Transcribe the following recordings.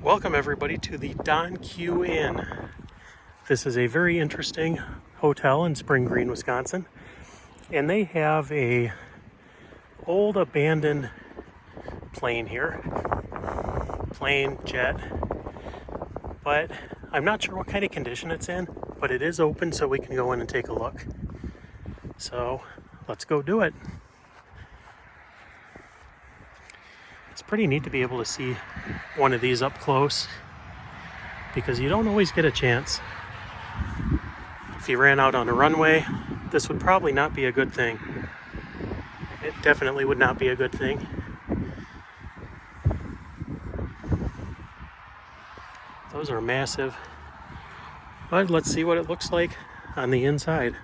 Welcome everybody to the Don Q Inn. This is a very interesting hotel in Spring Green, Wisconsin. And they have a old abandoned plane here. Plane, jet. But I'm not sure what kind of condition it's in, but it is open so we can go in and take a look. So let's go do it. It's pretty neat to be able to see one of these up close because you don't always get a chance. If you ran out on a runway, this would probably not be a good thing. It definitely would not be a good thing. Those are massive. But let's see what it looks like on the inside.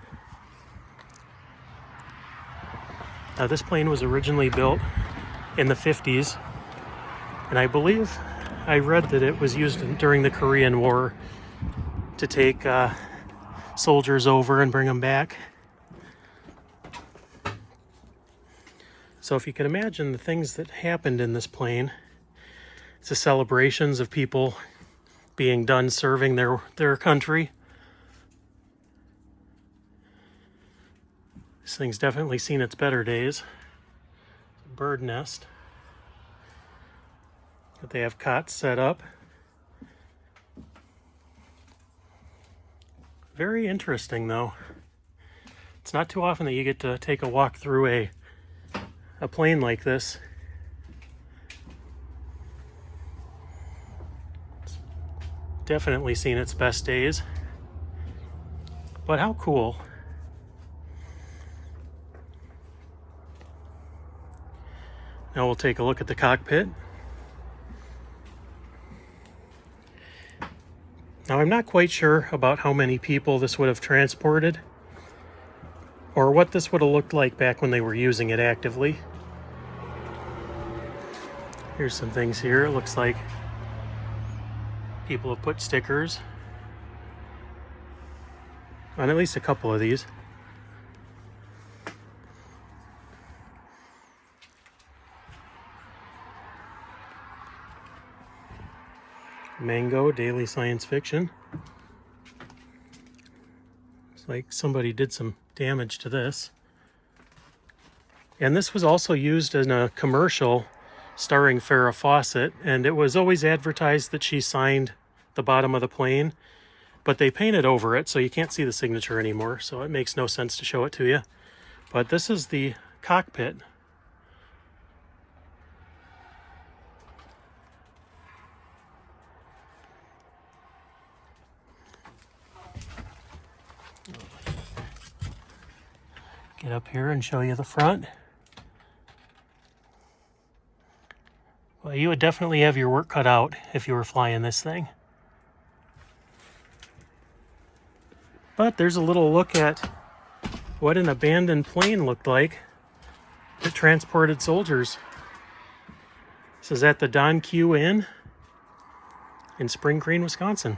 Now this plane was originally built in the 50s, and I believe I read that it was used during the Korean War to take soldiers over and bring them back. So if you can imagine the things that happened in this plane, it's the celebrations of people being done serving their country. This thing's definitely seen its better days. Bird nest. But they have cots set up. Very interesting though. It's not too often that you get to take a walk through a plane like this. It's definitely seen its best days. But how cool. Now we'll take a look at the cockpit. Now I'm not quite sure about how many people this would have transported or what this would have looked like back when they were using it actively. Here's some things here. It looks like people have put stickers on at least a couple of these. Mango, daily science fiction. Looks like somebody did some damage to this. And this was also used in a commercial starring Farrah Fawcett, and it was always advertised that she signed the bottom of the plane, but they painted over it so you can't see the signature anymore, so it makes no sense to show it to you. But this is the cockpit. Get up here and show you the front. Well, you would definitely have your work cut out if you were flying this thing. But there's a little look at what an abandoned plane looked like that transported soldiers. This is at the Don Q Inn in Spring Green, Wisconsin.